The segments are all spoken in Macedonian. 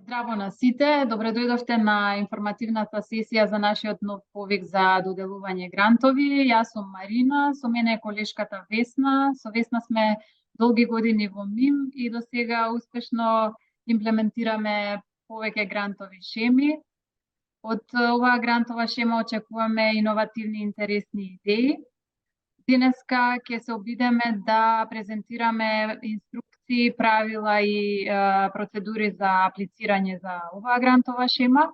Здраво на сите, добре дојдовте на информативната сесија за нашиот нов повик за доделување грантови. Јас сум Марина, со мене е колешката Весна. Со Весна сме долги години во МИМ и до сега успешно имплементираме повеќе грантови шеми. Од оваа грантова шема очекуваме иновативни и интересни идеи. Денеска ќе се обидеме да презентираме инструкции, правила и процедури за аплицирање за оваа грантова шема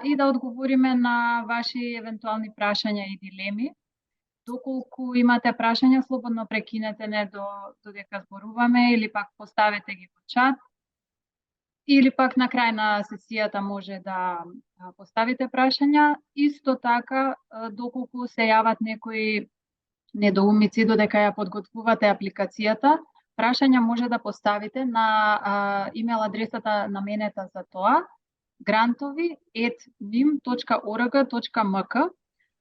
и да одговориме на ваши евентуални прашања и дилеми. Доколку имате прашања, слободно прекинете не додека зборуваме или пак поставете ги во чат. Или пак на крај на сесијата може да поставите прашања. Исто така, доколку се јават некои недоумици додека ја подготвувате апликацијата, прашања може да поставите на имейл адресата наменета за тоа grantovi@mim.org.mk.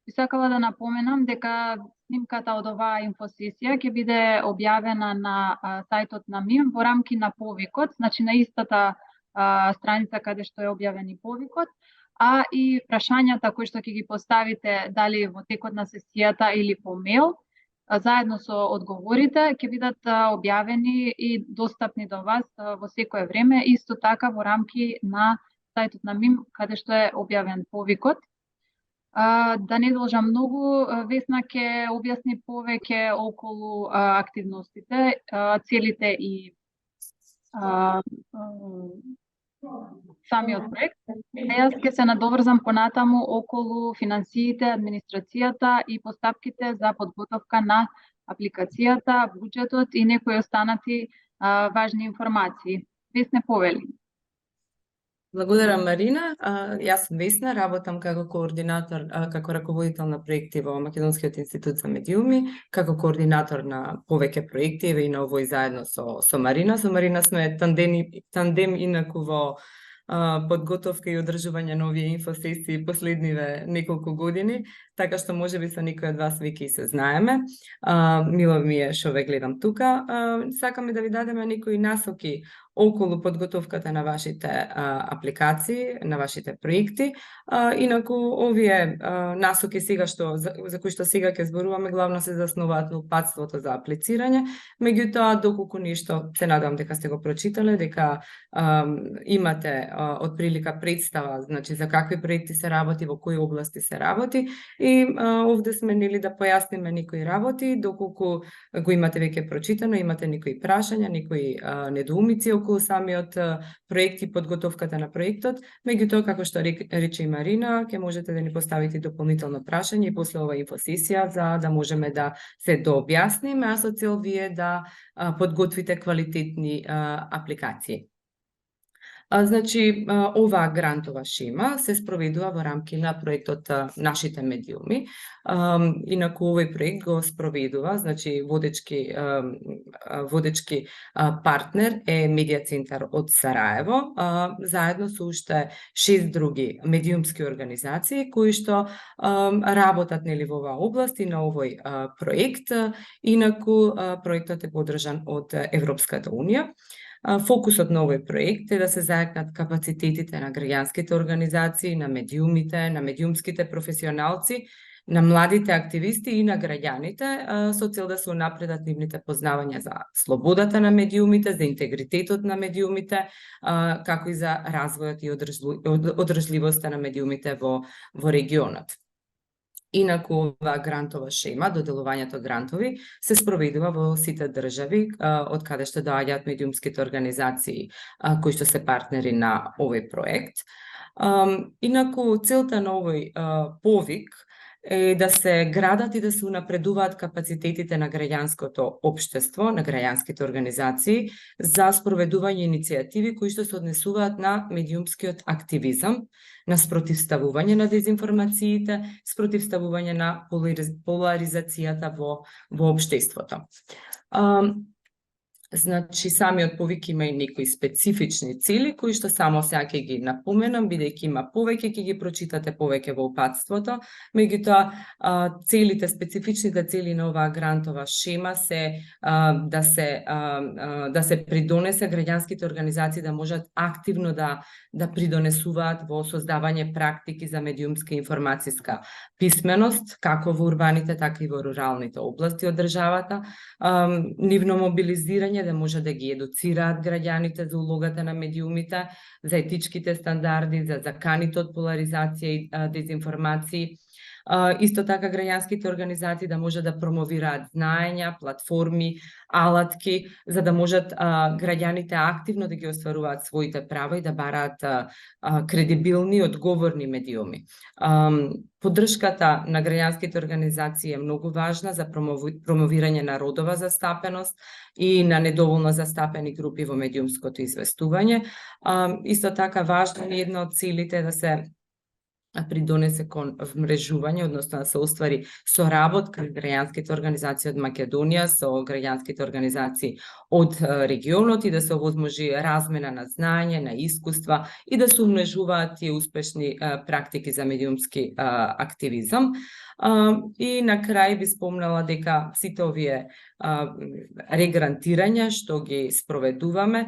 И сакала да напоменам дека снимката од оваа инфосесија ќе биде објавена на сајтот на МИМ во рамки на повикот, значи на истата страница каде што е објавен и повикот, а и прашањата кои што ќе ги поставите дали во текот на сесијата или по мејл, заедно со одговорите ќе бидат објавени и достапни до вас во секое време, исто така во рамки на сајтот на МИМ каде што е објавен повикот. Да не должам многу, Весна ќе објасни повеќе околу активностите, целите и самиот проект. Јас ќе се надоврзам понатаму околу финансиите, администрацијата и постапките за подготовка на апликацијата, буџетот и некои останати важни информации. Весне, повели. Благодарам, Марина. Јас сум Весна, работам како координатор, како раководител на проекти во Македонскиот институт за медиуми, како координатор на повеќе проекти и на овој заедно со Марина. Со Марина сме тандем инаку во подготовка и одржување на овие инфосесии последниве неколку години, така што можеби со некој од вас веќе и се знаеме. Мило ми е што ве гледам тука. Сакаме да ви дадеме некои насоки околу подготовката на вашите апликации, на вашите проекти. Инаку овие насоки сега за кои што сега ќе зборуваме главно се заснуваат на упатството за аплицирање, меѓутоа доколку нешто се надевам дека сте го прочитале, дека имате од прилика представа, значи за какви проекти се работи, во кои области се работи и овде сме нели да појасниме некои работи, доколку го имате веќе прочитано, имате некои прашања, некои недоумици околу самиот проект и подготовката на проектот, меѓутоа како што рече и Марина, ќе можете да ни поставите дополнително прашање и после ова инфосесија за да можеме да се дообјасниме, а со цел вие да подготвите квалитетни апликации. Значи, оваа грантова шема се спроведува во рамки на проектот Нашите медиуми. Инаку овој проект го спроведува, значи водечки партнер е Медија центар од Сараево, заедно со уште 6 други медиумски организации кои што работат нели во оваа област и на овој проект. Инаку проектот е поддржан од Европската унија. Фокусот на овој проект е да се зајакнат капацитетите на граѓанските организации, на медиумите, на медиумските професионалци, на младите активисти и на граѓаните со цел да се унапредат нивните познавања за слободата на медиумите, за интегритетот на медиумите, како и за развојот и одржливоста на медиумите во регионот. Инаку оваа грантова шема, доделувањето грантови, се спроведува во сите држави од каде што доаѓаат медиумските организации кои што се партнери на овој проект. Инаку целта на овој повик е да се градат и да се унапредуваат капацитетите на граѓанското општество, на граѓанските организации за спроведување иницијативи кои што се однесуваат на медиумскиот активизам, на спротивставување на дезинформациите, спротивставување на поларизацијата во општеството. Значи, самиот повик има и некои специфични цели, кои што само сега ќе ги напоменам, бидејќи има повеќе, ќе ги прочитате повеќе во упатството. Меѓутоа, специфичните цели на оваа грантова шема се да се придонесе граѓанските организации да можат активно да придонесуваат во создавање практики за медиумска информацијска писменост, како во урбаните, така и во руралните области од државата, нивно мобилизирање да може да ги едуцираат граѓаните за улогата на медиумите, за етичките стандарди, за заканите од поларизација и дезинформации. Исто така граѓанските организации да може да промовираат знаења, платформи, алатки, за да можат граѓаните активно да ги остваруваат своите права и да бараат кредибилни и одговорни медиуми. Поддршката на граѓанските организации е многу важна за промовирање на родова застапеност и на недоволно застапени групи во медиумското известување. Исто така важна е една од целите да се придонесе кон вмрежување, односно да се оствари соработка граѓанските организации од Македонија со граѓанските организации од регионот и да се овозможи размена на знаење, на искуства и да се умножуваат тие успешни практики за медиумски активизам. И на крај би спомнала дека сите овие регрантирања што ги спроведуваме,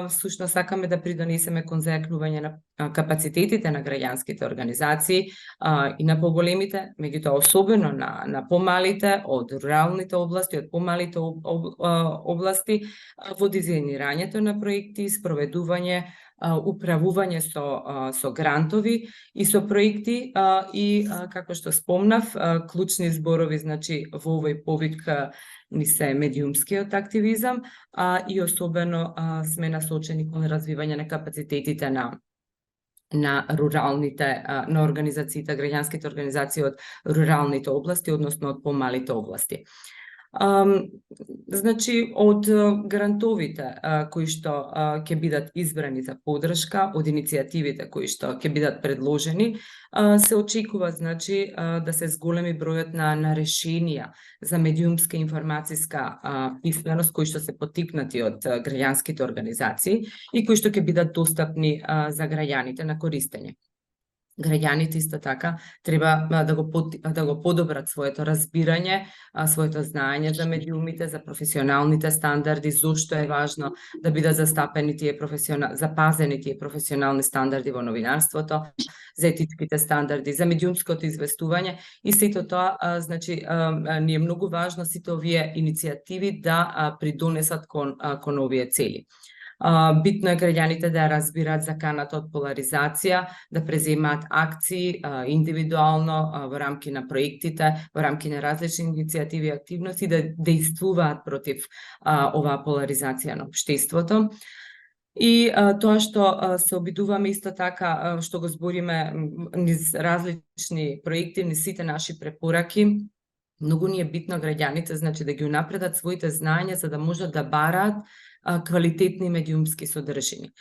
всушност сакаме да придонесеме кон зајакнување на капацитетите на граѓанските организации и на поголемите, меѓутоа особено на помалите од руралните области, од помалите области во дизајнирањето на проекти, спроведување, управување со грантови и со проекти и како што спомнав, клучни зборови, значи во овој повик ни се медиумскиот активизам и особено сме насочени кон развивање на капацитетите на руралните, на организациите, граѓанските организации од руралните области, односно од помалите области. Значи, од грантовите кои што ќе бидат избрани за поддршка, од иницијативите кои што ќе бидат предложени, се очекува, значи, да се зголеми бројот на решенија за медиумска информацијска писменост кои што се поттикнати од граѓанските организации и кои што ќе бидат достапни за граѓаните на користење. Граѓаните исто така треба да го подобрат своето разбирање, своето знаење за медиумите, за професионалните стандарди, зошто е важно да бидат запазени тие професионални стандарди во новинарството, за етичките стандарди, за медиумското известување и сето тоа, значи, ни е многу важно сите овие иницијативи да придонесат кон овие цели. Битно е граѓаните да разбираат заканата од поларизација, да преземаат акции индивидуално во рамки на проектите, во рамки на различни иницијативи и активности, да действуваат против оваа поларизација на општеството. И тоа што се обидуваме исто така, што го збориме низ различни проекти, низ сите наши препораки, многу ни е битно граѓаните, значи, да ги унапредат своите знаења за да можат да бараат квалитетни медиумски содржини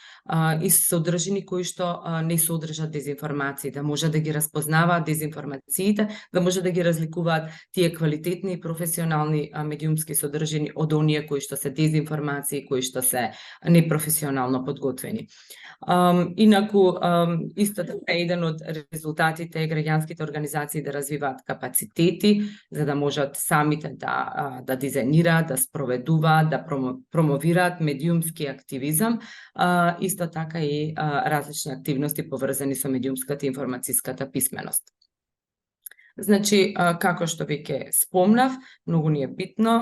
и содржини кои што не содржат дезинформации, да може да ги распознаваат дезинформациите, да може да ги разликуваат тие квалитетни и професионални медиумски содржини од оние кои што се дезинформации, кои што се непрофесионално подготвени. Инаку, исто така еден од резултатите е граѓанските организации да развиваат капацитети за да можат самите да дизајнираат, да спроведуваат, да промовираат медиумски активизам, исто така и различни активности поврзани со медиумската и информацијската писменост. Значи, како што веќе спомнав, многу ни е битно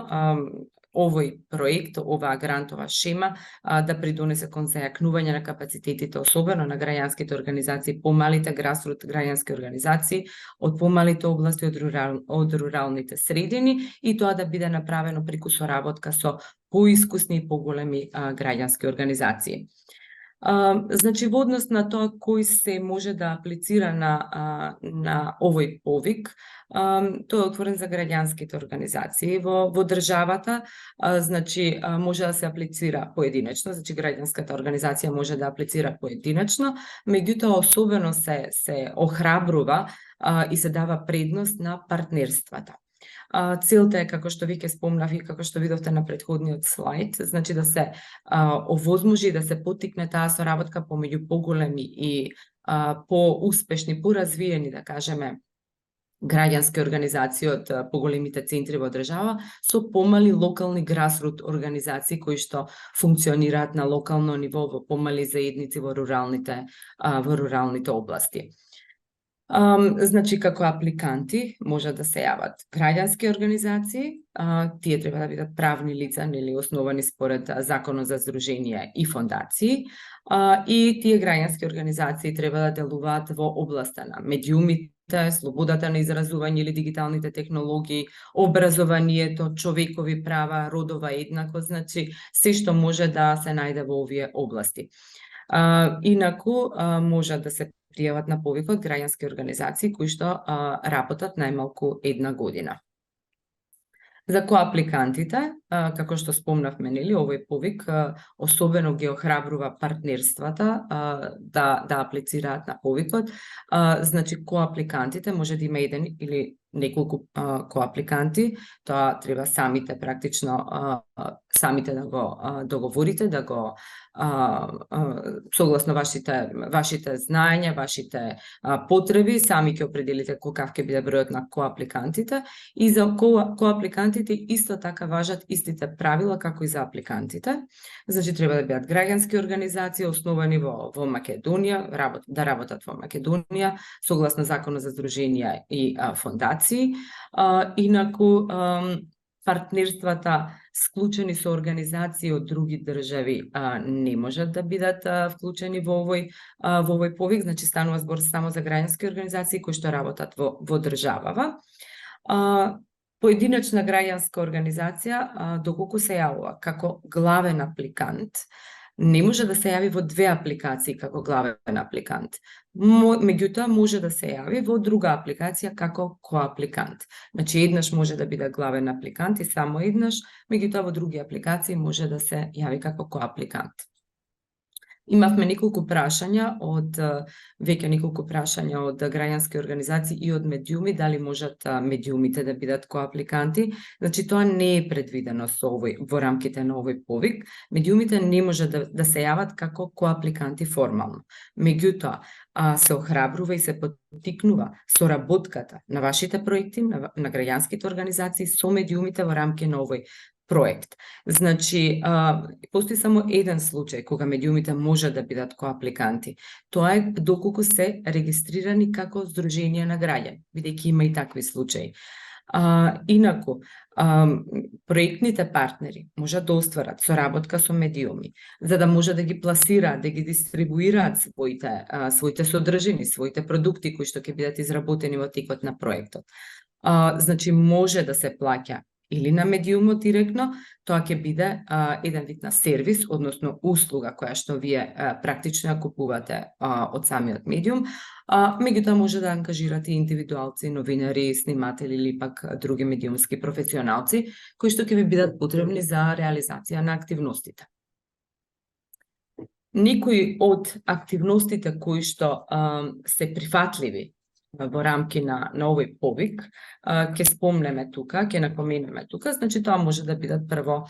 овој проект, оваа грантова шема да придонесе кон зајакнување на капацитетите, особено на граѓанските организации, помалите грасрут граѓански организации од помалите области, од руралните средини и тоа да биде направено преку соработка со поискусни и поголеми граѓански организации. Значи, во однос на тоа кој се може да аплицира на овој повик, тој е отворен за граѓанските организации во државата, значи може да се аплицира поединечно, значи граѓанската организација може да аплицира поединечно, меѓутоа особено се охрабрува и се дава предност на партнерствата. Целта е, како што веќе спомнав и како што видовте на претходниот слайд, значи да се овозможи да се поттикне таа соработка помеѓу поголеми и поуспешни, поразвиени, да кажеме, граѓански организации од поголемите центри во држава со помали локални грасрут организации кои што функционираат на локално ниво во помали заедници во руралните области. Значи, како апликанти може да се јават граѓански организации, тие треба да бидат правни лица или основани според Законот за здруженија и фондации, и тие граѓански организации треба да делуваат во областа на медиумите, слободата на изразување или дигиталните технологии, образованието, човекови права, родова еднаквост, значи се што може да се најде во овие области. Инаку може да се пријават на повикот граѓански организации кои што работат најмалку 1 година. За коапликантите, како што спомнавме, нели, овој повик особено ги охрабрува партнерствата да аплицираат на повикот. Значи, коапликантите може да има еден или неколку коапликанти, тоа треба самите практично самите да го договорите, да го согласно вашите знаења, вашите потреби, сами ќе определите каков ќе биде бројот на коапликантите, и за коапликантите исто така важат истите правила како и за апликантите. Значи треба да бидат граѓански организации основани во Македонија, да работат во Македонија согласно Законот за здруженија и фондации. Инаку партнерствата склучени со организации од други држави не можат да бидат вклучени во овој повик, значи станува збор само за граѓански организации кои што работат во државава. Поединечна граѓанска организација, доколку се јавува како главен апликант, не може да се јави во 2 апликации како главен апликант. Меѓутоа може да се јави во друга апликација како коапликант. Значи еднаш може да биде главен апликант и само еднаш, меѓутоа во други апликации може да се јави како коапликант. Имавме веќе неколку прашања од граѓански организации и од медиуми, дали можат медиумите да бидат коапликанти. Значи тоа не е предвидено во рамките на овој повик. Медиумите не може да се јават како коапликанти формално. Меѓутоа, се охрабрува и се поттикнува соработката на вашите проекти, на граѓанските организации со медиумите во рамки на овој проект. Значи, постои само еден случај кога медиумите може да бидат коапликанти. Тоа е доколку се регистрирани како здруженија на граѓани, бидејќи има и такви случаи. Инаку, проектните партнери можат да остварат соработка со медиуми, за да може да ги пласираат, да ги дистрибуираат своите содржини, своите продукти кои што ќе бидат изработени во текот на проектот. Значи, може да се плаќа или на медиумот директно, тоа ќе биде еден вид на сервис, односно услуга која што вие практично ја купувате од самиот медиум, меѓутоа може да ангажирате индивидуалци, новинари, сниматели или пак други медиумски професионалци кои што ќе ви бидат потребни за реализација на активностите. Некои од активностите кои што се прифатливи во рамки на овој повик, ќе спомнеме тука, ќе напоменеме тука, значи тоа може да бидат прво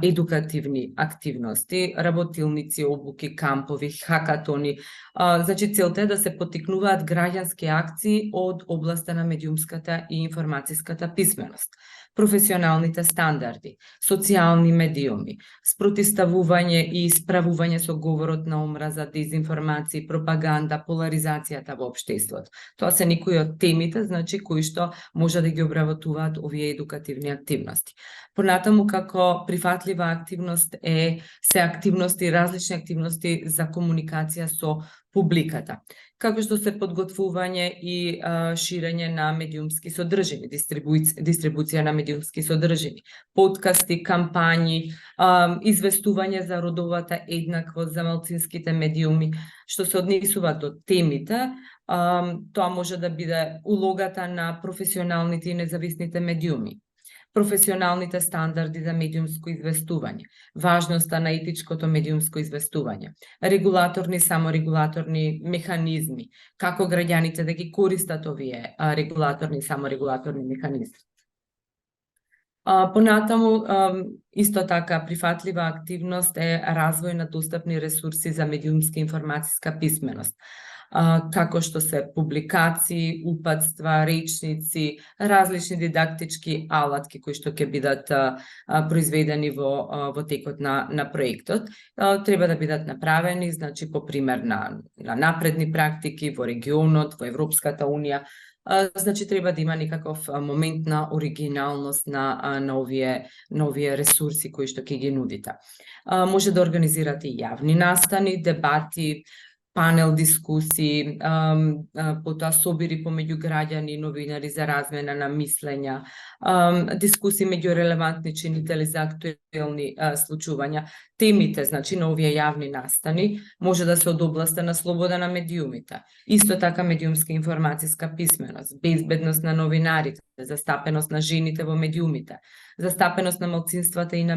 едукативни активности, работилници, обуки, кампови, хакатони. Значи целта е да се поттикнуваат граѓански акции од областа на медиумската и информацијската писменост, професионалните стандарди, социјални медиуми, спротивставување и исправување со говорот на омраза, дезинформација, пропаганда, поларизацијата во општеството. Тоа се некои од темите, значи, кои што може да ги обработуваат овие едукативни активности. Понатаму, како прифатлива активност се активности, различни активности за комуникација со публиката, како што се подготвување и ширење на медиумски содржини, дистрибуција на медиумски содржини, подкасти, кампањи, известување за родовата еднаквост, за малцинските медиуми, што се однесува до темите. Тоа може да биде улогата на професионалните и независните медиуми, професионалните стандарди за медиумско известување, важноста на етичкото медиумско известување, регулаторни, саморегулаторни механизми, како граѓаните да ги користат овие регулаторни и саморегулаторни механизми. Понатаму, исто така прифатлива активност е развој на достапни ресурси за медиумска информацијска писменост, како што се публикации, упатства, речници, различни дидактички алатки кои што ќе бидат произведени во текот на проектот. Треба да бидат направени, значи, по пример на напредни практики во регионот, во Европската Унија. Значи, треба да има некаков момент на оригиналност на овие ресурси кои што ќе ги нудите. Може да организирате и јавни настани, дебати, панел дискусии, потоа собири помеѓу граѓани и новинари за размена на мислења, дискусии меѓу релевантни чинители за актуелни случувања. Темите, значи, на овие јавни настани може да се од областа на слобода на медиумите, исто така медиумска информацијска писменост, безбедност на новинарите, застапеност на жените во медиумите, застапеност на малцинствата и на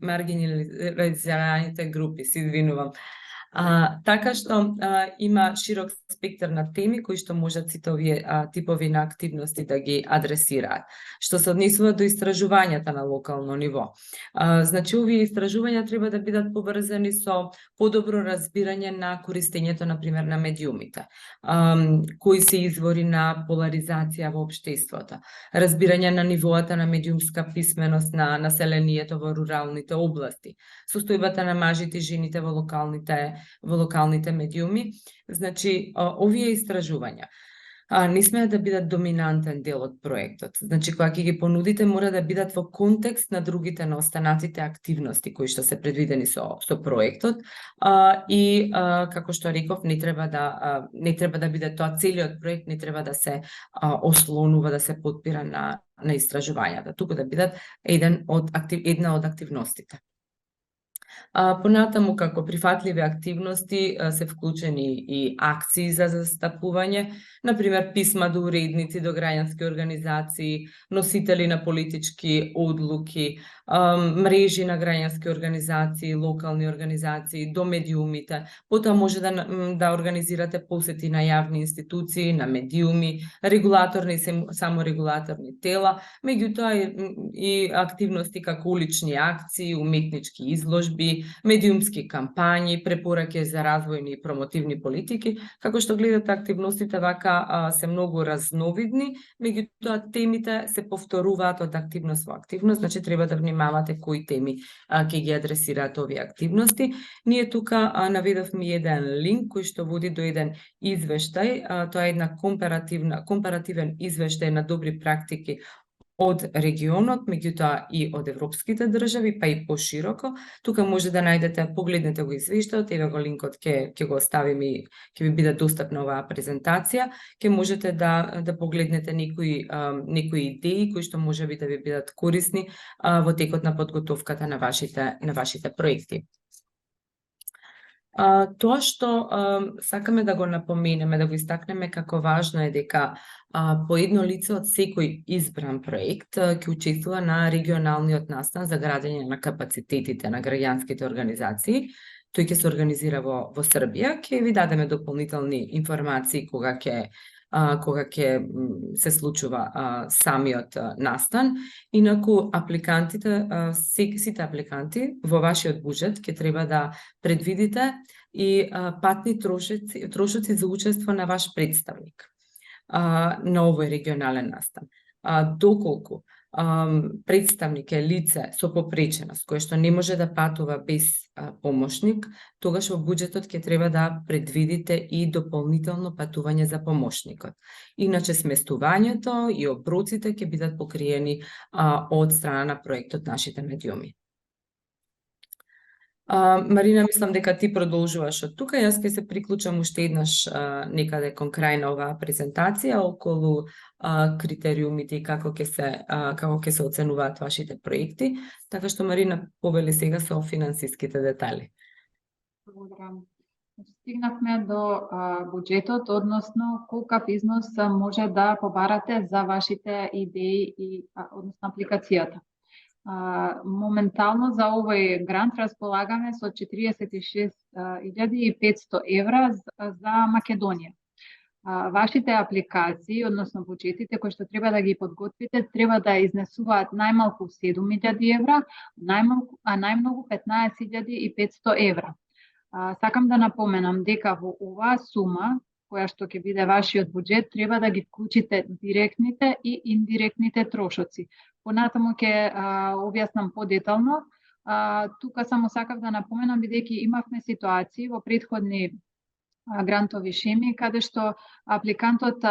маргинализираните групи, се извинувам. Така што има широк спектар на теми кои што можат сите овие типови на активности да ги адресираат. Што се однесува до истражувањата на локално ниво. Значи, овие истражувања треба да бидат поврзани со подобро разбирање на користењето, например, на медиумите, кои се извори на поларизација во општеството, разбирање на нивоата на медиумска писменост на населението во руралните области, состојбата на мажите и жените во локалните медиуми. Значи, овие истражувања не смеат да бидат доминантен дел од проектот. Значи, кога ќе ги понудите, мора да бидат во контекст на другите, на останатите активности кои што се предвидени со проектот, и како што реков, не треба да биде тоа целиот проект, не треба да се ослонува, да се подпира на истражувањата, туку да бидат една од активностите. Понатаму, како прифатливи активности се вклучени и акции за застапување, например писма до уредници, до граѓански организации, носители на политички одлуки, мрежи на граѓански организации, локални организации, до медиумите. Потоа може да организирате посети на јавни институции, на медиуми, регулаторни и саморегулаторни тела, меѓутоа и активности како улични акции, уметнички изложби, медиумски кампањи, препораки за развојни и промотивни политики. Како што гледате, активностите вака се многу разновидни, меѓутоа темите се повторуваат од активност во активност, значи треба да внимавате кои теми ќе ги адресираат овие активности. Ние тука наведовме еден линк кој што води до еден извештај, тоа е една компаративен извештај на добри практики од регионот, меѓутоа и од европските држави, па и пошироко. Тука може да најдете, погледнете го извештајот, еве го линкот ќе го оставиме и ќе ви биде достапна оваа презентација. Ќе можете да погледнете некои идеи кои што можеби да ви бидат корисни во текот на подготовката на вашите проекти. Тоа што сакаме да го напоменеме, да го истакнеме како важно е дека по едно лице од секој избран проект ќе учествува на регионалниот настан за градење на капацитетите на граѓанските организации. Тој ќе се организира во Србија. Ќе ви дадеме дополнителни информации кога ќе се случува самиот настан. Инаку сите апликанти во вашиот буџет ќе треба да предвидите и патни трошоци за учество на ваш представник на овој регионален настан. Доколку представник е лице со попреченост, кое што не може да патува без помошник, тогаш во буџетот ќе треба да предвидите и дополнително патување за помошникот. Иначе сместувањето и оброците ќе бидат покриени од страна на проектот Нашите медиуми. Марина, мислам дека ти продолжуваш од тука. Јас ќе се приклучам уште еднаш некаде кон крај на оваа презентација околу критериумите и како ќе се оценуваат вашите проекти. Така што, Марина, повели сега со финансиските детали. Благодарам. Стигнавме до буџетот, односно колкав износ може да побарате за вашите идеи и односно апликацијата. Моментално за овој грант располагаме со 46.500 евра за Македонија. Вашите апликации, односно буџетите кои што треба да ги подготвите, треба да изнесуваат најмалку 7.000 евра, најмногу 15.500 евра. Сакам да напоменам дека во оваа сума, која што ќе биде вашиот буџет, треба да ги вклучите директните и индиректните трошоци. Понатаму ќе објаснам подетално. Тука само сакав да напоменам, бидејќи имавме ситуации во претходни грантови шеми, каде што апликантот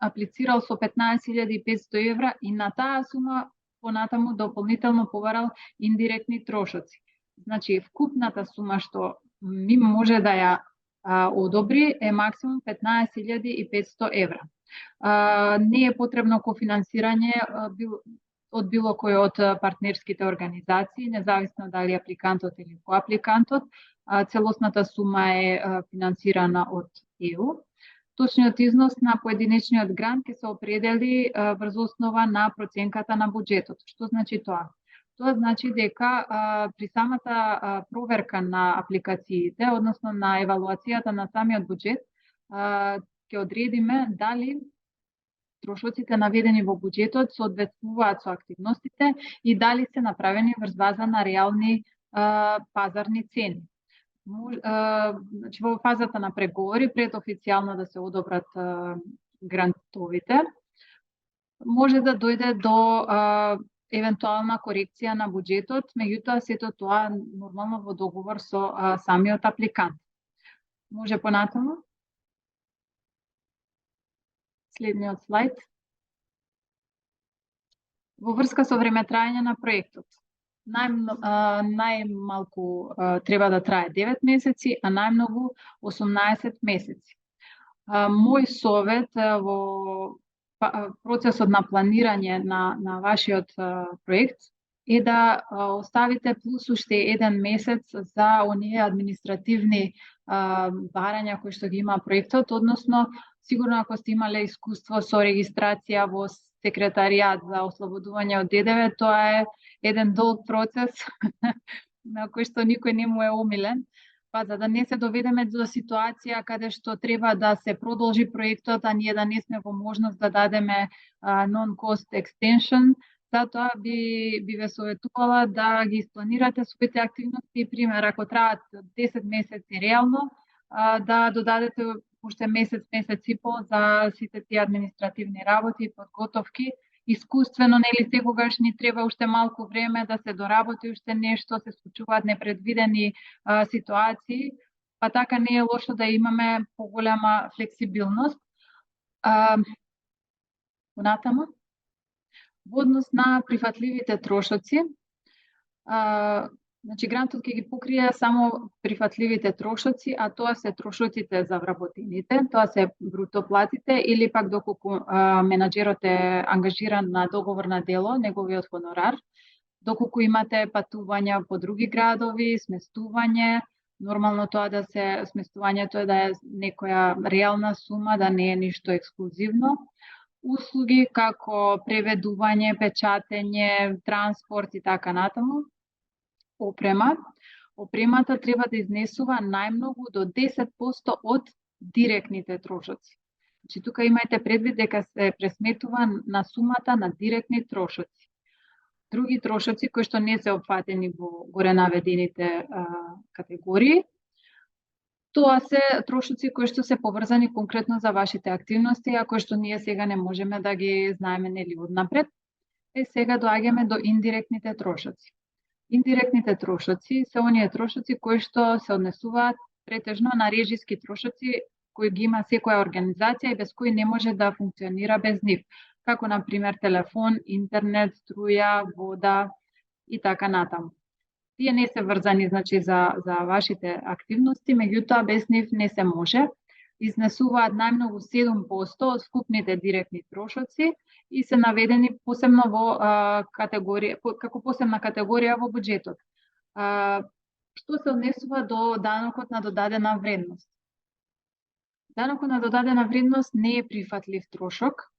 аплицирал со 15.500 евра и на таа сума понатаму дополнително побарал индиректни трошоци. Значи, вкупната сума што ми може да ја одобри е максимум 15.500 евра. Не е потребно кофинансирање од било кој од партнерските организации, независно дали апликантот или коапликантот. Целосната сума е финансирана од ЕУ. Точниот износ на поединечниот грант ќе се определи врз основа на проценката на буџетот. Што значи тоа? Тоа значи дека при самата проверка на апликациите, односно на евалуацијата на самиот буџет, ќе одредиме дали трошоците наведени во буџетот соодветствуваат со активностите и дали се направени врз база на реални пазарни цени. Значи, во фазата на преговори, пред официјално да се одобрат грантовите, може да дојде до евентуална корекција на буџетот, меѓутоа сето тоа нормално во договор со самиот апликант. Може понатаму? Следниот слайд. Во врска со времетраење на проектот. Најмалку треба да трае 9 месеци, а најмногу 18 месеци. Мој совет во процесот на планирање на вашиот проект е да оставите плюс уште 1 месец за оние административни барања кои што ги има проектот, односно сигурно ако сте имале искуство со регистрација во секретаријат за ослободување од ДДВ, тоа е еден долг процес на кој што никој не му е омилен. Па за да не се доведеме до ситуација каде што треба да се продолжи проектот, а ние да не сме во можност да дадеме non-cost extension, затоа би ве советувала да ги испланирате своите активности. Пример, ако траат 10 месеци реално, да додадете уште месец и пол за сите тие административни работи и подготовки. Искуствено, нели секогаш ни треба уште малку време да се доработи уште нешто, се случуваат непредвидени ситуации, па така не е лошо да имаме поголема флексибилност. Понатаму, во однос на прифатливите трошоци, значи грантот ќе ги покрие само прифатливите трошоци, а тоа се трошоците за вработените, тоа се бруто платите или пак доколку менаџерот е ангажиран на договор на дело, неговиот хонорар, доколку имате патувања по други градови, сместување, нормално тоа да се сместувањето е да е некоја реална сума, да не е ништо ексклузивно. Услуги како преведување, печатење, транспорт и така натаму. Опрема. Опремата треба да изнесува најмногу до 10% од директните трошоци. Значи, тука имајте предвид дека се пресметува на сумата на директни трошоци. Други трошоци кои што не се опфатени во горе наведените категории, тоа се трошоци кои што се поврзани конкретно за вашите активности, а кои што ние сега не можеме да ги знаеме нели однапред. Сега доаѓаме до индиректните трошоци. Индиректните трошоци се оние трошоци кои што се однесуваат претежно на режиски трошоци кои ги има секоја организација и без кои не може да функционира без нив, како на пример телефон, интернет, струја, вода и така натаму. Тие не се врзани значи за вашите активности, меѓутоа без нив не се може. Изнесуваат најмногу 7% од вкупните директни трошоци и се наведени посебно во категорија, како посебна категорија во буџетот. Што се однесува до данокот на додадена вредност? Данокот на додадена вредност не е прифатлив трошок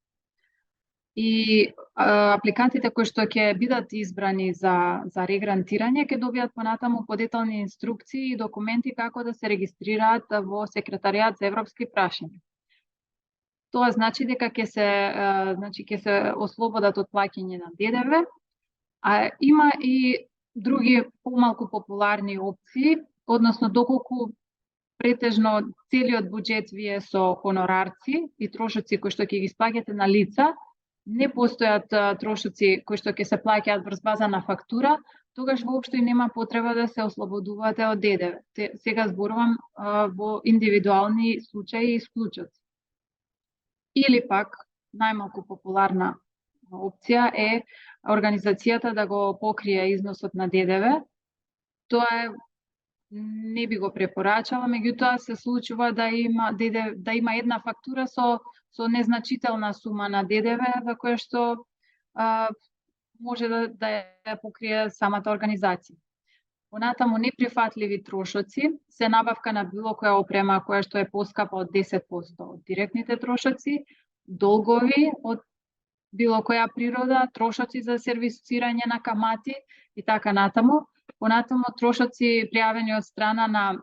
и апликантите кои што ќе бидат избрани за регрантирање ќе добијат понатаму подетални инструкции и документи како да се регистрираат во секретаријат за европски прашања. Тоа значи дека ќе се ослободат од плаќање на ДДВ, а има и други помалку популарни опции, односно доколку претежно целиот буџет ви е со хонорарци и трошоци кои што ќе ги исплаќате на лица, не постојат трошоци кои што ќе се плаќаат врз база на фактура, тогаш воопшто и нема потреба да се ослободувате од ДДВ. Сега зборувам во индивидуални случаи и исклучоци. Или пак, најмалку популарна опција е организацијата да го покрие износот на ДДВ. Тоа е не би го препорачала, меѓутоа се случува да има една фактура со незначителна сума на ДДВ во која што може да ја покрие самата организација. Понатаму неприфатливи трошоци се набавка на било која опрема која што е поскапа од 10% од директните трошоци, долгови од било која природа, трошоци за сервисирање на камати и така натаму. Понатаму трошоци пријавени од страна на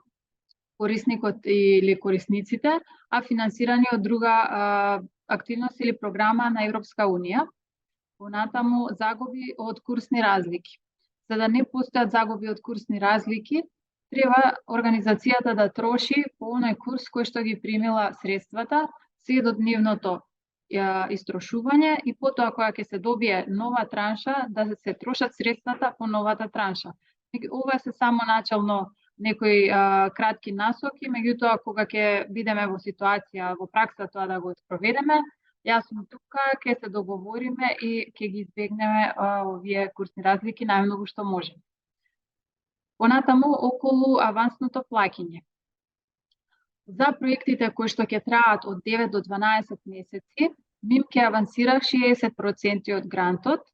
корисникот или корисниците, а финансирани од друга активност или програма на Европска Унија. Понатаму загуби од курсни разлики. За да не постојат загуби од курсни разлики, треба организацијата да троши по оној курс кој што ги примила средствата, се до дневното истрошување и потоа кога ќе се добие нова транша, да се трошат средствата по новата транша. Ова се само начално некои кратки насоки, меѓутоа кога ќе бидеме во ситуација, во пракса тоа да го спроведеме, јас сум тука, ќе се договориме и ќе ги избегнеме овие курсни разлики најмногу што можеме. Понатаму околу авансното плаќање. За проектите кои што ќе траат од 9 до 12 месеци, МИМ ќе авансира 60% од грантот,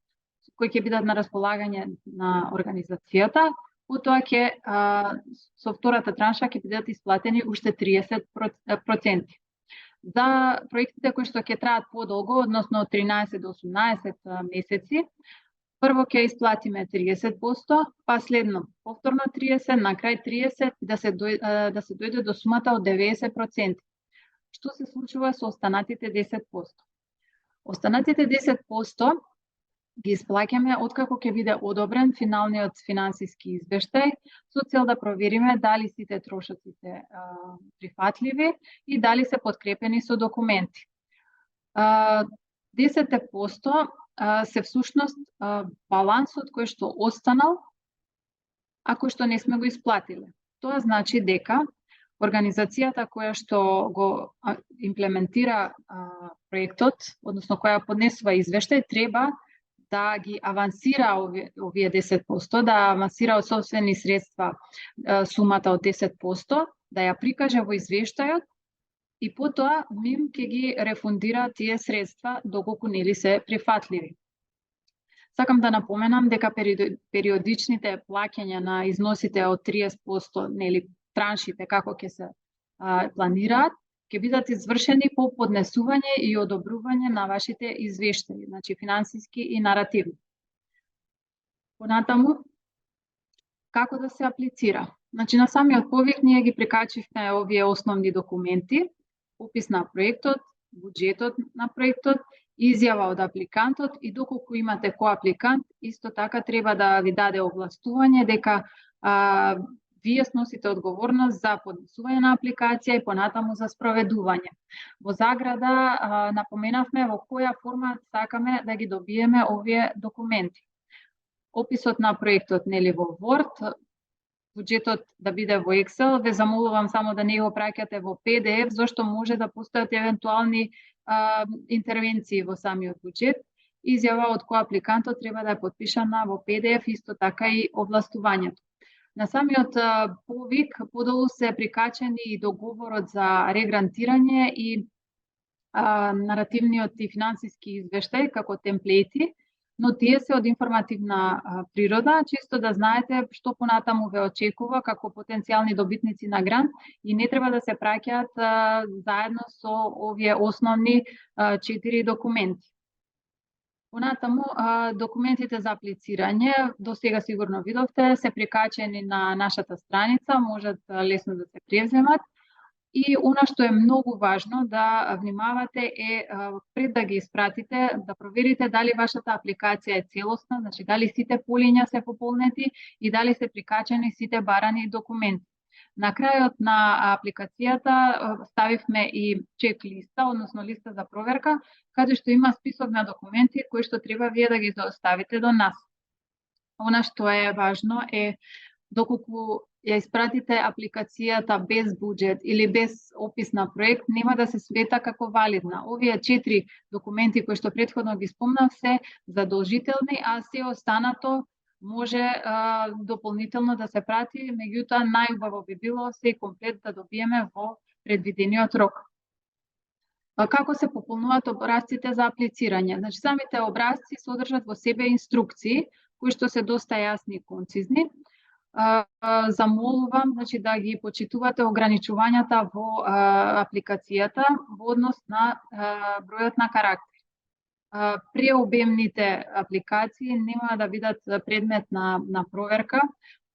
кои ќе бидат на располагање на организацијата, потоа ќе со втората транша ќе бидат исплатени уште 30%. За проектите кои што ќе траат подолго, односно од 13 до 18 месеци, прво ќе исплатиме 30%, па следно повторно 30%, на крај 30% да се дојде до сумата од 90%. Што се случува со останатите 10%? Останатите 10% ги исплаќаме откако ќе биде одобрен финалниот финансиски извештај со цел да провериме дали сите трошоци се прифатливи и дали се подкрепени со документи. 10% се всушност балансот кој што останал, а кој што не сме го исплатиле. Тоа значи дека организацијата која што го имплементира проектот, односно која поднесува извештај, треба да ги авансира овие 10%, да авансира од собствени средства сумата од 10%, да ја прикаже во извештајот и потоа МИМ ќе ги рефундира тие средства доколку нели се прифатливи. Сакам да напоменам дека периодичните плаќања на износите од 30%, нели траншите како ќе се планираат, ќе бидат извршени по поднесување и одобрување на вашите извештаи, значи финансиски и наративни. Понатаму, како да се аплицира? Значи на самиот повик ние ги прикачивме овие основни документи, опис на проектот, буџетот на проектот, изјава од апликантот и доколку имате коапликант, исто така треба да ви даде овластување дека вие сносите одговорност за поднесување на апликација и понатаму за спроведување. Во заграда напоменавме во која форма сакаме да ги добиеме овие документи. Описот на проектот нели во Word, буџетот да биде во Excel, ве замолувам само да не го праќате во PDF, зашто може да постојат евентуални интервенции во самиот буџет. Изјава од кој апликантот треба да е потпишана во PDF, исто така и овластувањето. На самиот повик подолу се прикачени и договорот за регрантирање и наративниот и финансиски извештај како темплети, но тие се од информативна природа, чисто да знаете што понатаму ве очекува како потенцијални добитници на грант и не треба да се праќаат заедно со овие основни 4 документи. Понатаму, документите за аплицирање, до сега сигурно видовте, се прикачени на нашата страница, можат лесно да се превземат. И она што е многу важно да внимавате е пред да ги испратите, да проверите дали вашата апликација е целосна, значи дали сите полиња се пополнети и дали се прикачени сите барани документи. На крајот на апликацијата ставивме и чек листа, односно листа за проверка, каде што има список на документи кои што треба вие да ги доставите до нас. Она што е важно е доколку ја испратите апликацијата без буџет или без опис на проект, нема да се смета како валидна. Овие 4 документи кои што претходно ги спомнав се задолжителни, а се останато може дополнително да се прати, меѓутоа најубаво би било се комплет да добиеме во предвидениот рок. Како се пополнуваат образците за аплицирање? Значи, самите образци содржат во себе инструкции, кои што се доста јасни и концизни. Замолувам, значи, да ги почитувате ограничувањата во апликацијата во однос на бројот на карактери. Преобемните апликации нема да бидат предмет на проверка,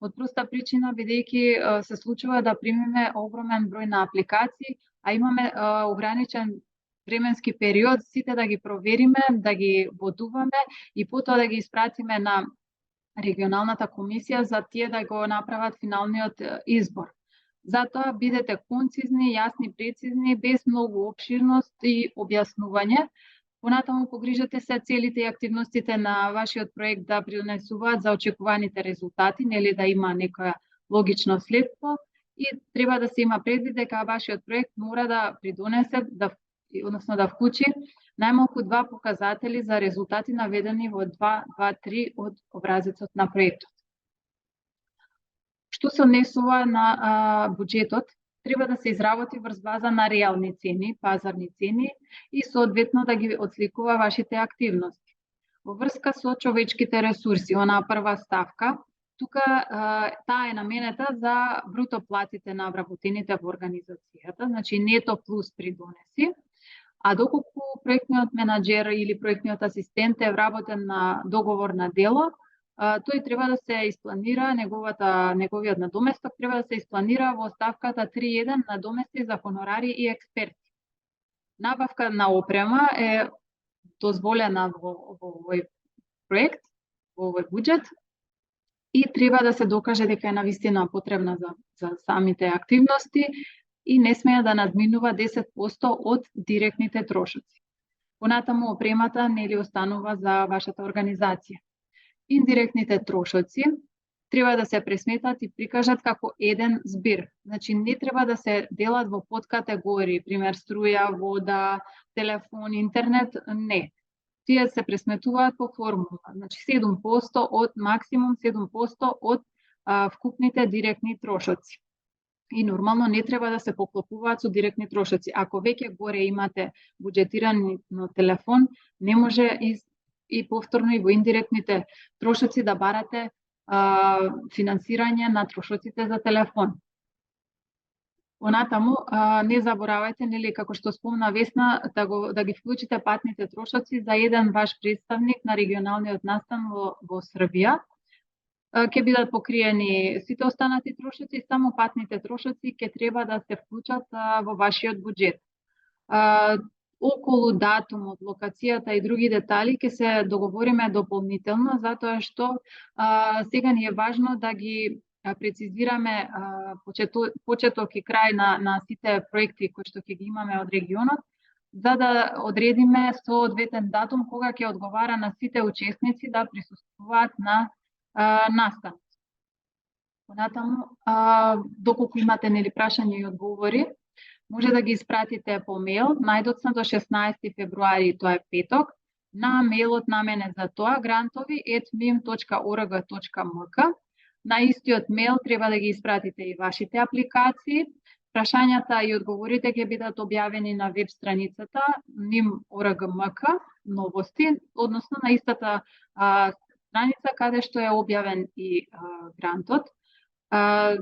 од проста причина бидејќи се случува да примиме огромен број на апликации, а имаме ограничен временски период сите да ги провериме, да ги бодуваме и потоа да ги испратиме на регионалната комисија за тие да го направат финалниот избор. Затоа бидете концизни, јасни, прецизни, без многу опширност и објаснување. Понатаму погрижете се целите и активностите на вашиот проект да придонесуваат за очекуваните резултати, нели да има некоја логично следство и треба да се има предвид дека вашиот проект мора да придонесе, односно да вклучи најмалку 2 показатели за резултати наведени во 2.2.3 од образецот на проектот. Што се однесува на буџетот, треба да се изработи врз база на реални цени, пазарни цени и соодветно да ги отсликува вашите активности. Во врска со човечките ресурси, онаа прва ставка, тука таа е наменета за бруто платите на вработените во организацијата, значи нето плюс придонеси. А доколку проектниот менаџер или проектниот асистент е вработен на договор на дело, тој треба да се испланира, неговиот надоместок треба да се испланира во ставката 3.1 надомести за хонорари и експерти. Набавка на опрема е дозволена во овој проект, во овој буџет и треба да се докаже дека е навистина потребна за самите активности и не смее да надминува 10% од директните трошоци. Понатаму опремата нели останува за вашата организација. Индиректните трошоци треба да се пресметат и прикажат како еден збир. Значи не треба да се делат во подкатегории, пример струја, вода, телефон, интернет, не. Тие се пресметуваат по формула. Значи 7% од максимум 7% од вкупните директни трошоци. И нормално не треба да се поклопуваат со директни трошоци. Ако веќе горе имате буџетиран на телефон, не може и повторно и во индиректните трошоци да барате финансирање на трошоците за телефон. Понатаму, не заборавајте, нели, како што спомна Весна, да ги вклучите патните трошоци за еден ваш представник на регионалниот настан во Србија. Ќе бидат покриени сите останати трошоци и само патните трошоци ќе треба да се вклучат во вашиот буџет. Околу датумот, локацијата и други детали ќе се договориме дополнително, затоа што сега ни е важно да ги прецизираме почеток и крај на сите проекти кои што ќе ги имаме од регионот, за да одредиме соодветен датум кога ќе одговара на сите учесници да присуствуваат на настанот. Понатаму, доколку имате нели прашања и одговори, може да ги испратите по мејл најдоцна до 16 февруари, тоа е петок, на мејлот наменет за тоа grantovi@mim.org.mk. На истиот мејл треба да ги испратите и вашите апликации. Прашањата и одговорите ќе бидат објавени на веб страницата mim.org.mk новости, односно на истата страница каде што е објавен и грантот.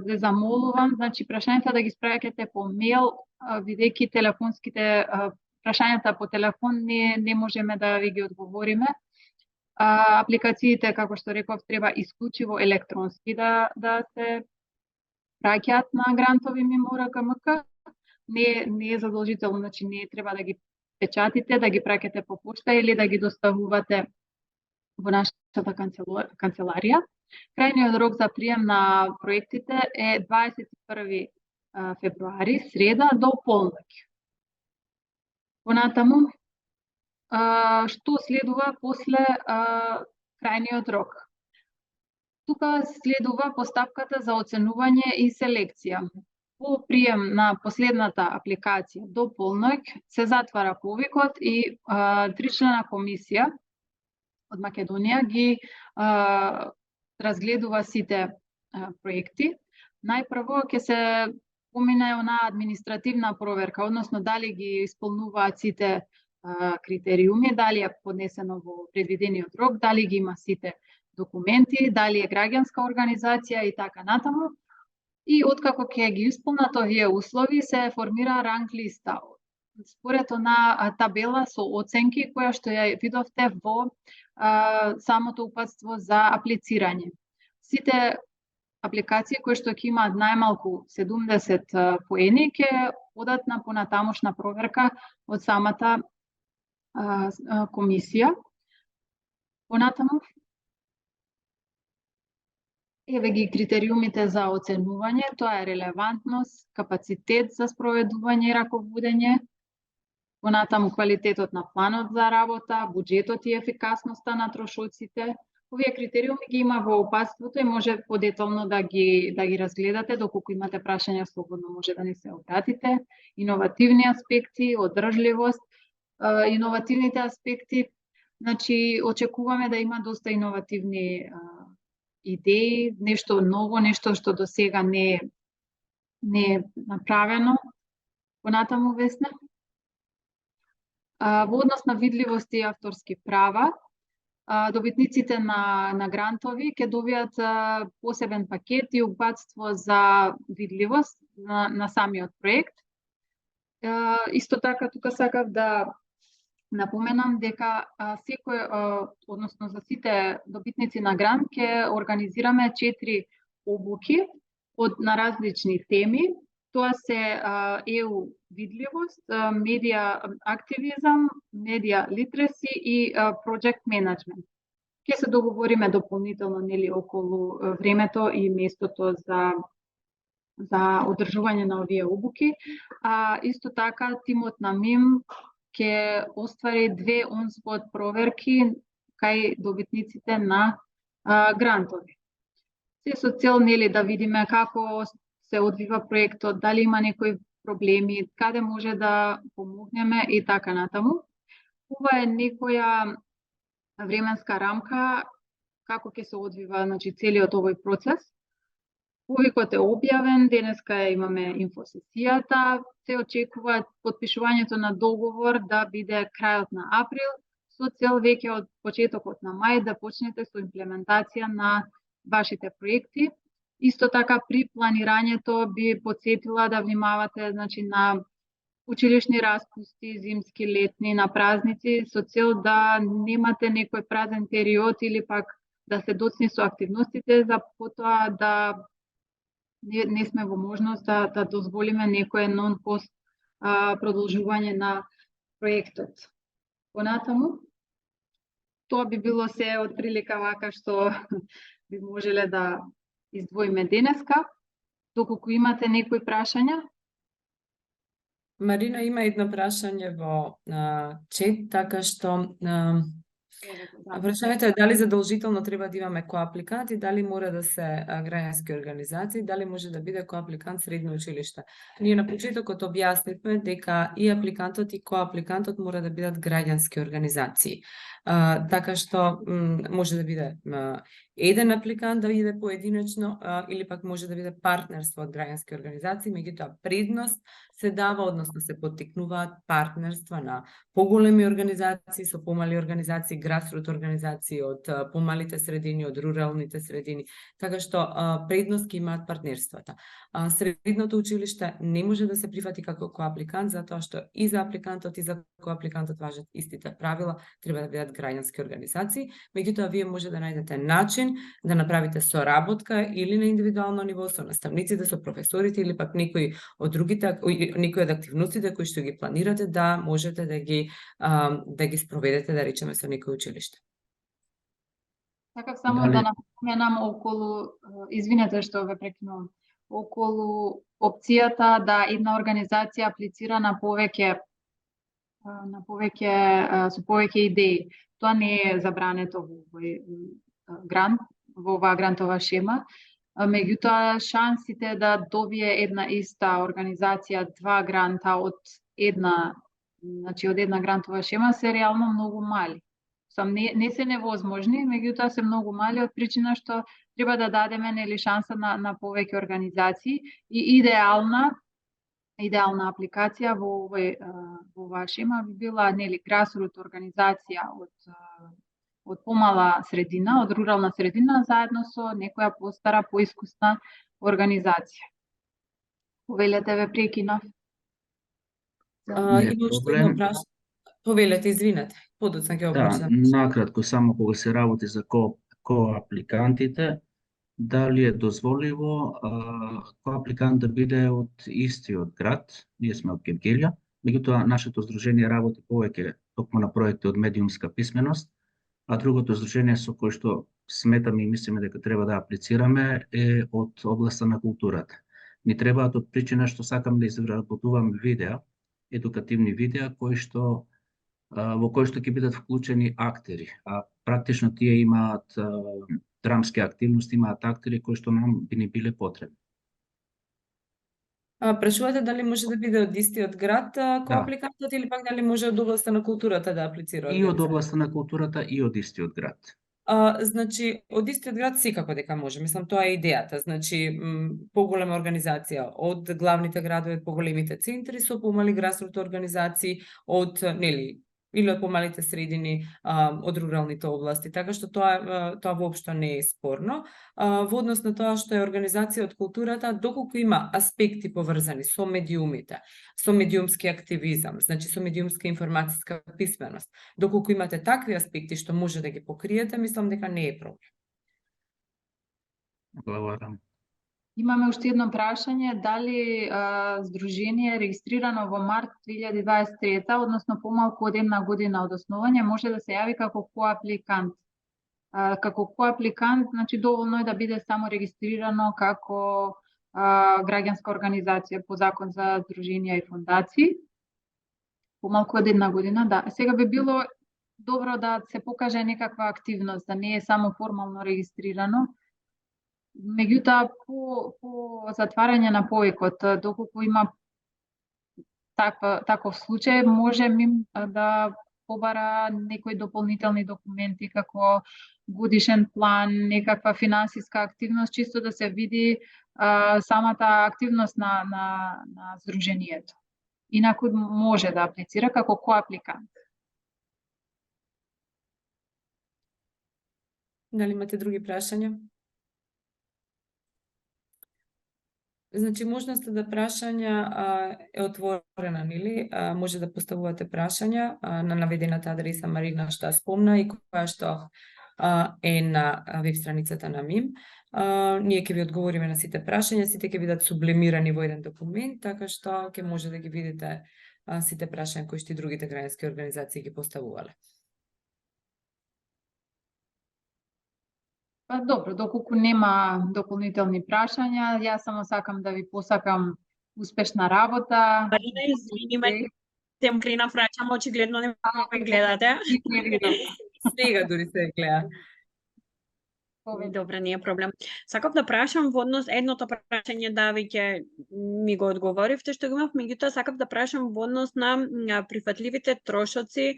Ве замолувам, значи прашањата да ги испраќате по мејл, бидејќи телефонските прашањата по телефон не можеме да ви ги одговориме. Апликациите, како што реков, треба исклучиво електронски да се праќаат на грантови mim.org.mk, не е задолжително, значи не треба да ги печатите, да ги праќате по пошта или да ги доставувате во нашата канцеларија. Крајниот рок за прием на проектите е 21 февруари, среда, до полноќ. Понатаму, што следува после крајниот рок? Тука следува постапката за оценување и селекција. По прием на последната апликација до полноќ се затвара повикот и тричлена комисија од Македонија ги разгледува сите проекти. Најпрво ќе се помине на административна проверка, односно дали ги исполнуваат сите критериуми, дали е поднесено во предвидениот рок, дали ги има сите документи, дали е граѓанска организација и така натаму. И откако ќе ги исполнат овие услови, се формира ранг листа. Според она табела со оценки која што ја видовте во самото упатство за аплицирање. Сите апликации кои што ќе имаат најмалку 70 поени ќе одат на понатамошна проверка од самата комисија. Понатаму еве ги критериумите за оценување, тоа е релевантност, капацитет за спроведување и раководење, понатаму квалитетот на планот за работа, буџетот и ефикасноста на трошоците. Овие критериуми ги има во упатството и може подетално да ги разгледате, доколку имате прашања слободно може да ни се обратите. Иновативни аспекти, одржливост, иновативните аспекти, значи очекуваме да има доста иновативни идеи, нешто ново, нешто што до сега не е направено. Понатаму, Весна? Во однос на видливост и авторски права, добитниците на грантови ќе добијат посебен пакет и упатство за видливост на самиот проект. Исто така, тука сакав да напоменам дека секој, односно за сите добитници на грант, ќе организираме 4 обуки на различни теми. Тоа се EU видливост, медиа активизам, медиа литреси и project management. Ќе се договориме дополнително нели околу времето и местото за одржување на овие обуки. Исто така тимот на МИМ ќе оствари 2 on-spot проверки кај добитниците на грантови. Се со цел нели да видиме како се одвива проектот, дали има некои проблеми, каде може да помогнеме и така натаму. Ова е некоја временска рамка како ќе се одвива, значи, целиот овој процес. Повикот е објавен, денеска имаме инфосесијата, се очекува потпишувањето на договор да биде крајот на април, со цел веќе од почетокот на мај да почнете со имплементација на вашите проекти. Исто така при планирањето би потсетила да внимавате, значи, на училишни распусти, зимски, летни, на празници, со цел да немате некој празен период или пак да се доцни со активностите, за потоа да не сме во можност да дозволиме некој нон-пост продолжување на проектот. Понатаму, тоа би било се од прилика вака што би можеле да издвоиме денеска. Доколку имате некои прашања? Марина, има едно прашање во чет, така што прашањето е дали задолжително треба да имаме коапликант и дали мора да се граѓански организации, дали може да биде коапликант средно училиште. Ние на почетокот објаснивме дека и апликантот и коапликантот мора да бидат граѓански организации. Така што може да биде еден апликант да биде поединечно или пак може да биде партнерство од граѓански организации, меѓутоа предност се дава, односно се поттикнуваат партнерства на поголеми организации со помали организации, grassroot организации, од помалите средини, од руралните средини, така што предност ќе имаат партнерствата. Средното училиште не може да се прифати како коапликант, затоа што и за апликантот и за коапликантот важат истите правила, треба да бидат граѓански организации, меѓутоа вие може да најдете начин да направите соработка или на индивидуално ниво со наставниците, со професорите или пак некои од од активностите кои што ги планирате да можете да ги спроведете, да речеме, со некој училиште. Сакав само да напоменам околу, извинете што ве прекинувам, околу опцијата да една организација аплицира на повеќе со повеќе идеи. Тоа не е забрането во овој грант, во оваа грантова шема. Меѓутоа, шансите да добие една иста организација 2 гранта од една грантова шема се реално многу мали. Не се невозможни, меѓутоа се многу мали од причина што треба да дадеме шанса на повеќе организации и идеална апликација во оваа шема би била grassroot организација од помала средина, од рурална средина, заедно со некоја постара, поискусна организација. Повелете, ве прекинав. Има уште едно прашање. Повелете, извинете. Подоцна ќе Да, накратко, само кога се работи за коапликантите, дали е дозволиво коапликант да биде од истиот град, ние сме од Гевгелија, меѓутоа нашето здружение работи повеќе токму на проекти од медиумска писменост, а другото здружение со кое што сметаме и мислиме дека треба да аплицираме е од областа на културата. Ни требаат од причина што сакам да изработуваме видеа, едукативни видеа во кои што ќе бидат вклучени актери, а практично тие имаат драмски активности, имаат актери кои што нам би ни биле потребни. Прашувате дали може да биде од истиот град коапликантот или пак дали може од областа на културата да аплицира? И од областа на културата и од истиот град. Значи, од истиот град секако дека може. Мислам, тоа е идејата. Значи, поголема организација од главните градови, од поголемите центри, со помали grassroot организации, од, или од помалите средини, од руралните области. Така што тоа воопшто не е спорно. Во однос на тоа што е организација од културата, доколку има аспекти поврзани со медиумите, со медиумски активизам, значи со медиумска информацијска писменост, доколку имате такви аспекти што може да ги покриете, мислам дека не е проблем. Благодарам. Имаме уште едно прашање, дали здружение регистрирано во март 2023, односно помалку од една година од основање, може да се јави како коапликант. Како коапликант, значи доволно е да биде само регистрирано како граѓанска организација по закон за здруженија и фондации. Помалку од една година, да. Сега би било добро да се покаже некаква активност, да не е само формално регистрирано. Меѓутоа, по затварање на повикот, доколку има таков случај, може да побара некои дополнителни документи, како годишен план, некаква финансиска активност, чисто да се види самата активност на здружението. Инаку може да аплицира како коапликант. Дали имате други прашања? Значи, можноста да прашања е отворена, нели? Може да поставувате прашања на наведената адреса Марина што спомна и која што е на веб страницата на МИМ. Ние ќе ви одговориме на сите прашања, сите ќе бидат сублимирани во еден документ, така што ќе може да ги видите сите прашања кои што и другите граѓански организации ги поставувале. Добро, доколку нема дополнителни прашања, јас само сакам да ви посакам успешна работа. Марина, извини ме, тем крена враќам, очигледно не ме гледате. Сега дури се гледа. Добре, не е проблем. Сакав да прашам во однос едното прашање да веќе ми го одговоривте што го имав, меѓутоа сакав да прашам во однос на прифатливите трошоци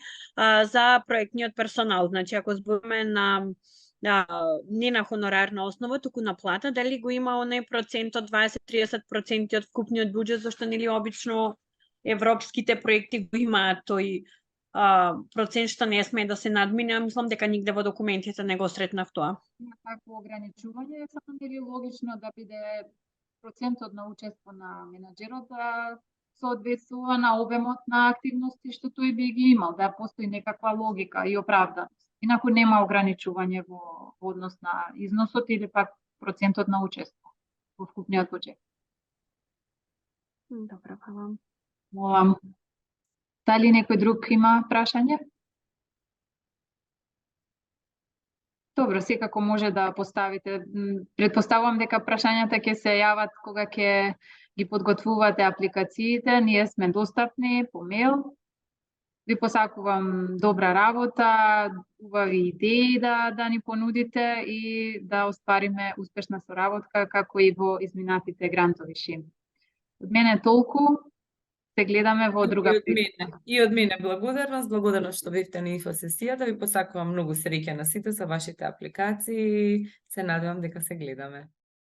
за проектниот персонал. Значи, ако зборуваме на не на хонорарна основа, туку на плата, дали го има оној процент од 20-30% од вкупниот буџет, зашто нели обично европските проекти го имаат тој процент што не смее да се надмине, мислам дека нигде во документите не го сретнав тоа. Има такво ограничување, само нели логично да биде процентот на учество на менаџерот да соодветствува на обемот на активности што тој би ги имал, да постои некаква логика и оправданост. Инаку нема ограничување во однос на износот или пак процентот на учество во вкупниот буџет. Добро, фала. Молам. Дали некој друг има прашање? Добро, секако може да поставите. Предпоставувам дека прашањата ќе се јават кога ќе ги подготвувате апликациите. Ние сме достапни по мејл. Ви посакувам добра работа, убави идеи да ни понудите и да оствариме успешна соработка како и во изминатите грантови шеми. Од мене толку. Се гледаме во друга прилика. И од мене благодарност што бевте на инфосесијата. Ви посакувам многу среќа на сите со вашите апликации. Се надевам дека се гледаме.